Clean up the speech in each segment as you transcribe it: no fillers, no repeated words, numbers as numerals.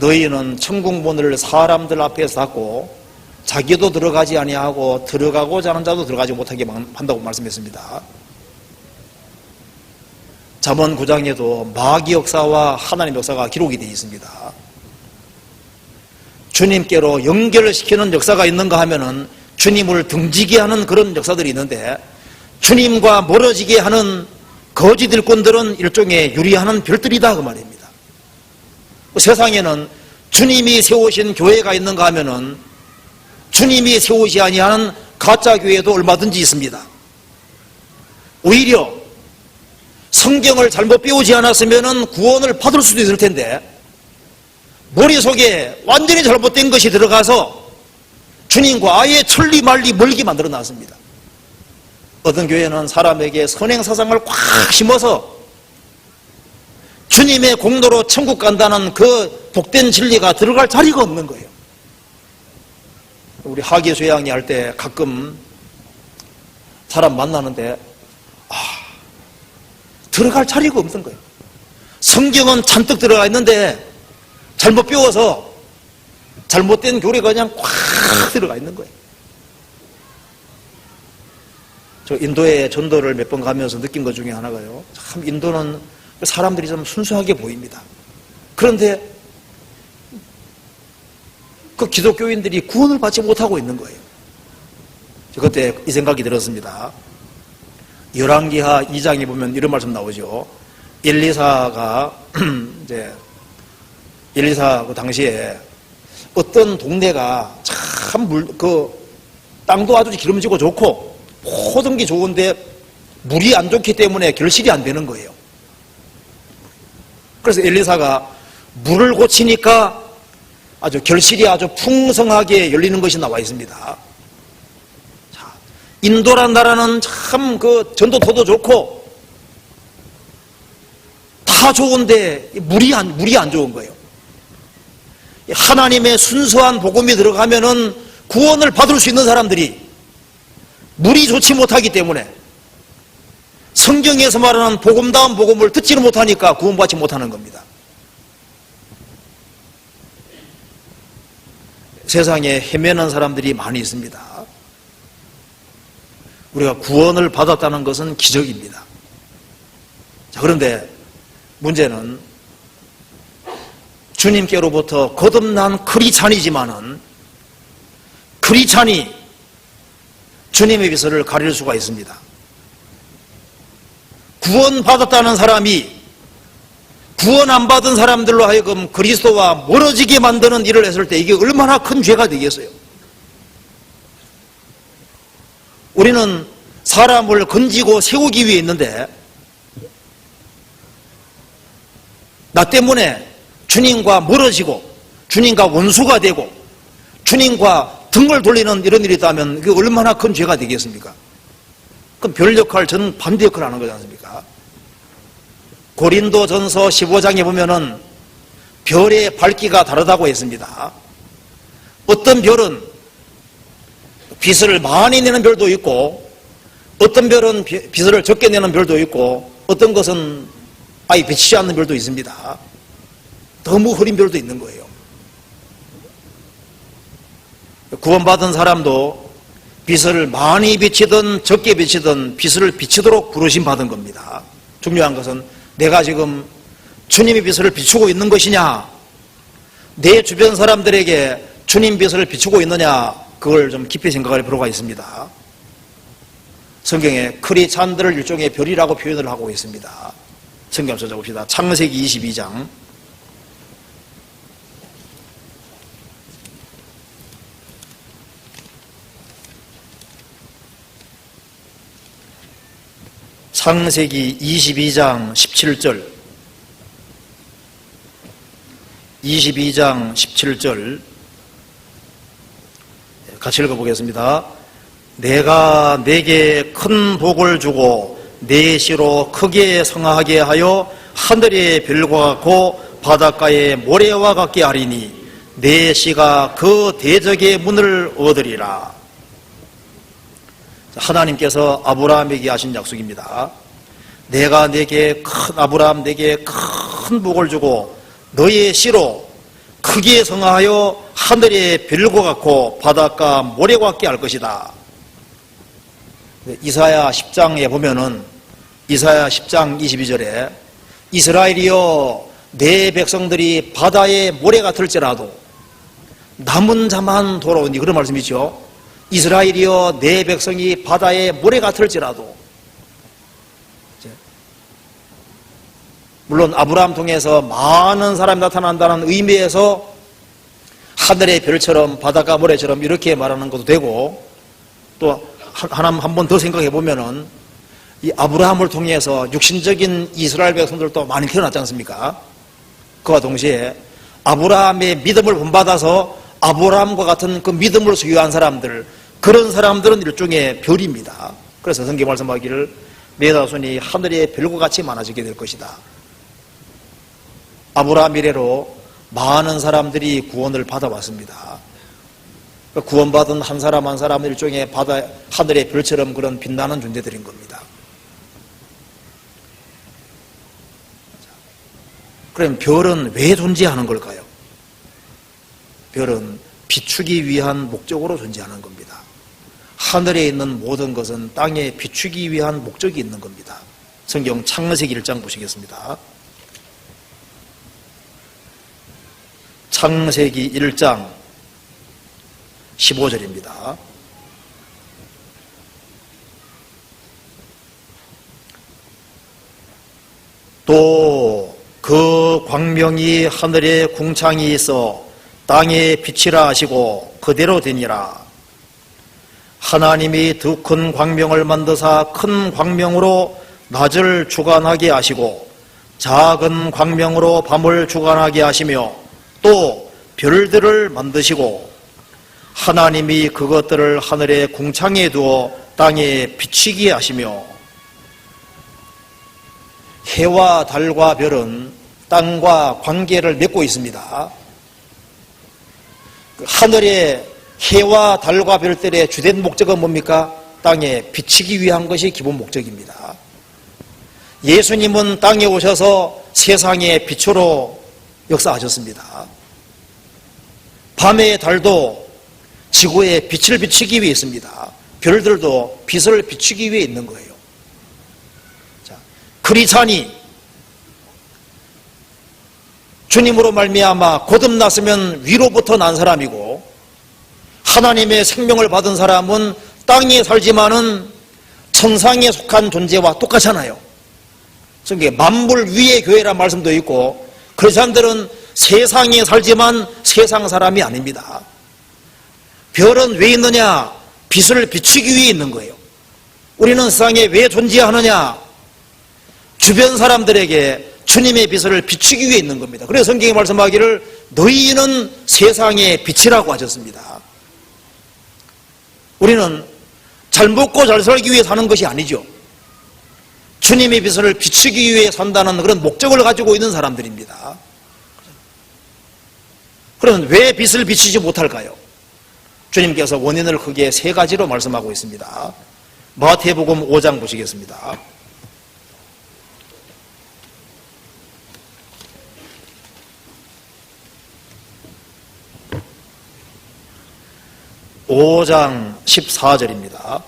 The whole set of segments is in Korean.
너희는 천국 문을 사람들 앞에서 닫고 자기도 들어가지 아니하고 들어가고자 하는 자도 들어가지 못하게 한다고 말씀했습니다. 잠언 9장에도 마귀 역사와 하나님 역사가 기록이 되어 있습니다. 주님께로 연결시키는 역사가 있는가 하면은 주님을 등지게 하는 그런 역사들이 있는데, 주님과 멀어지게 하는 거짓 일꾼들은 일종의 유리하는 별들이다 그 말입니다. 세상에는 주님이 세우신 교회가 있는가 하면은 주님이 세우지 아니하는 가짜 교회도 얼마든지 있습니다. 오히려 성경을 잘못 배우지 않았으면 구원을 받을 수도 있을 텐데, 머릿속에 완전히 잘못된 것이 들어가서 주님과 아예 천리말리 멀게 만들어 놨습니다. 어떤 교회는 사람에게 선행사상을 꽉 심어서 주님의 공로로 천국 간다는 그 복된 진리가 들어갈 자리가 없는 거예요. 우리 하계수양이 할 때 가끔 사람 만나는데 들어갈 자리가 없는 거예요. 성경은 잔뜩 들어가 있는데 잘못 배워서 잘못된 교리가 그냥 꽉 들어가 있는 거예요. 저 인도에 전도를 몇 번 가면서 느낀 것 중에 하나가요, 참 인도는 사람들이 좀 순수하게 보입니다. 그런데 그 기독교인들이 구원을 받지 못하고 있는 거예요. 그때 이 생각이 들었습니다. 열왕기하 2장에 보면 이런 말씀 나오죠. 엘리사가 이제 엘리사 그 당시에 어떤 동네가 참 땅도 아주 기름지고 좋고 모든 게 좋은데 물이 안 좋기 때문에 결실이 안 되는 거예요. 그래서 엘리사가 물을 고치니까 아주 결실이 아주 풍성하게 열리는 것이 나와 있습니다. 자, 인도란 나라는 참 그 전도터도 좋고 다 좋은데 물이 안 좋은 거예요. 하나님의 순수한 복음이 들어가면은 구원을 받을 수 있는 사람들이 물이 좋지 못하기 때문에 성경에서 말하는 복음다운 복음을 듣지는 못하니까 구원받지 못하는 겁니다. 세상에 헤매는 사람들이 많이 있습니다. 우리가 구원을 받았다는 것은 기적입니다. 자, 그런데 문제는 주님께로부터 거듭난 크리스찬이지만은 크리스찬이 주님의 빛을 가릴 수가 있습니다. 구원받았다는 사람이 구원 안 받은 사람들로 하여금 그리스도와 멀어지게 만드는 일을 했을 때 이게 얼마나 큰 죄가 되겠어요. 우리는 사람을 건지고 세우기 위해 있는데 나 때문에 주님과 멀어지고 주님과 원수가 되고 주님과 등을 돌리는 이런 일이 있다면 그게 얼마나 큰 죄가 되겠습니까? 그럼 별 역할, 저는 반대 역할을 하는 거지 않습니까? 고린도전서 15장에 보면은 별의 밝기가 다르다고 했습니다. 어떤 별은 빛을 많이 내는 별도 있고 어떤 별은 빛을 적게 내는 별도 있고 어떤 것은 아예 비치지 않는 별도 있습니다. 너무 흐린 별도 있는 거예요. 구원받은 사람도 빛을 많이 비치든 적게 비치든 빛을 비치도록 부르심 받은 겁니다. 중요한 것은 내가 지금 주님의 빛을 비추고 있는 것이냐, 내 주변 사람들에게 주님 빛을 비추고 있느냐, 그걸 좀 깊이 생각할 필요가 있습니다. 성경에 크리스찬들을 일종의 별이라고 표현을 하고 있습니다. 성경 찾아봅시다. 창세기 22장 창세기 22장 17절 22장 17절 같이 읽어보겠습니다. 내가 내게 큰 복을 주고 내 씨로 크게 성하게 하여 하늘의 별과 같고 바닷가의 모래와 같게 하리니 내 씨가 그 대적의 문을 얻으리라. 하나님께서 아브라함에게 하신 약속입니다. 내가 내게 아브라함 내게 큰 복을 주고 너의 씨로 크게 성하여 하늘의 별과 같고 바닷가 모래와 같게 할 것이다. 이사야 10장에 보면은 이사야 10장 22절에 이스라엘이여 내 백성들이 바다의 모래 같을지라도 남은 자만 돌아오니, 그런 말씀이죠. 이스라엘이여 내 백성이 바다의 모래 같을지라도. 물론 아브라함 통해서 많은 사람이 나타난다는 의미에서 하늘의 별처럼 바닷가 모래처럼 이렇게 말하는 것도 되고, 또 한 번 더 생각해 보면은 이 아브라함을 통해서 육신적인 이스라엘 백성들도 많이 태어났지 않습니까? 그와 동시에 아브라함의 믿음을 본받아서 아브라함과 같은 그 믿음을 소유한 사람들, 그런 사람들은 일종의 별입니다. 그래서 성경 말씀하기를 내 자손이 하늘의 별과 같이 많아지게 될 것이다. 아브라함 이래로 많은 사람들이 구원을 받아왔습니다. 구원받은 한 사람 한 사람은 일종의 하늘의 별처럼 그런 빛나는 존재들인 겁니다. 그럼 별은 왜 존재하는 걸까요? 별은 비추기 위한 목적으로 존재하는 겁니다. 하늘에 있는 모든 것은 땅에 비추기 위한 목적이 있는 겁니다. 성경 창세기 1장 보시겠습니다. 창세기 1장 15절입니다. 또 그 광명이 하늘에 궁창이 있어 땅에 빛이라 하시고 그대로 되니라. 하나님이 더 큰 광명을 만드사 큰 광명으로 낮을 주관하게 하시고 작은 광명으로 밤을 주관하게 하시며 또 별들을 만드시고 하나님이 그것들을 하늘의 궁창에 두어 땅에 비치게 하시며. 해와 달과 별은 땅과 관계를 맺고 있습니다. 하늘의 해와 달과 별들의 주된 목적은 뭡니까? 땅에 비치기 위한 것이 기본 목적입니다. 예수님은 땅에 오셔서 세상의 빛으로 역사하셨습니다. 밤의 달도 지구에 빛을 비추기 위해 있습니다. 별들도 빛을 비추기 위해 있는 거예요. 자, 크리스찬이 주님으로 말미암아 거듭났으면 위로부터 난 사람이고, 하나님의 생명을 받은 사람은 땅에 살지만은 천상에 속한 존재와 똑같잖아요. 그게 만물 위의 교회란 말씀도 있고, 크리스찬들은 세상에 살지만 세상 사람이 아닙니다. 별은 왜 있느냐? 빛을 비추기 위해 있는 거예요. 우리는 세상에 왜 존재하느냐? 주변 사람들에게 주님의 빛을 비추기 위해 있는 겁니다. 그래서 성경이 말씀하기를 너희는 세상의 빛이라고 하셨습니다. 우리는 잘 먹고 잘 살기 위해 사는 것이 아니죠. 주님의 빛을 비추기 위해 산다는 그런 목적을 가지고 있는 사람들입니다. 그러면 왜 빛을 비추지 못할까요? 주님께서 원인을 크게 세 가지로 말씀하고 있습니다. 마태복음 5장 보시겠습니다. (5장) 14절입니다.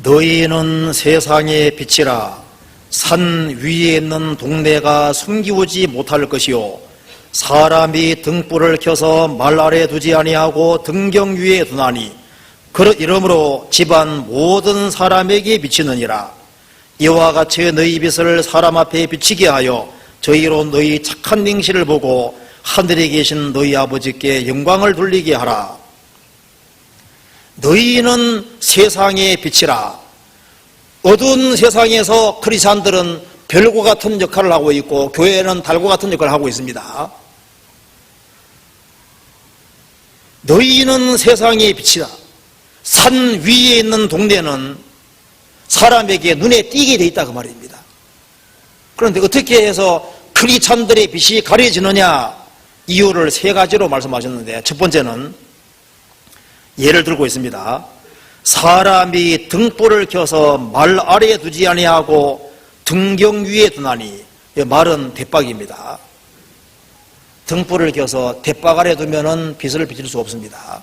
너희는 세상의 빛이라. 산 위에 있는 동네가 숨기우지 못할 것이요 사람이 등불을 켜서 말 아래 두지 아니하고 등경 위에 두나니 이러므로 집안 모든 사람에게 비치느니라. 이와 같이 너희 빛을 사람 앞에 비치게 하여 저희로 너희 착한 행실을 보고 하늘에 계신 너희 아버지께 영광을 돌리게 하라. 너희는 세상의 빛이라. 어두운 세상에서 크리스찬들은 별과 같은 역할을 하고 있고 교회는 달과 같은 역할을 하고 있습니다. 너희는 세상의 빛이다. 산 위에 있는 동네는 사람에게 눈에 띄게 돼 있다 그 말입니다. 그런데 어떻게 해서 크리스찬들의 빛이 가려지느냐? 이유를 세 가지로 말씀하셨는데, 첫 번째는 예를 들고 있습니다. 사람이 등불을 켜서 말 아래에 두지 아니하고 등경 위에 두나니, 말은 대박입니다. 등불을 켜서 대박 아래 두면은 빛을 비칠 수 없습니다.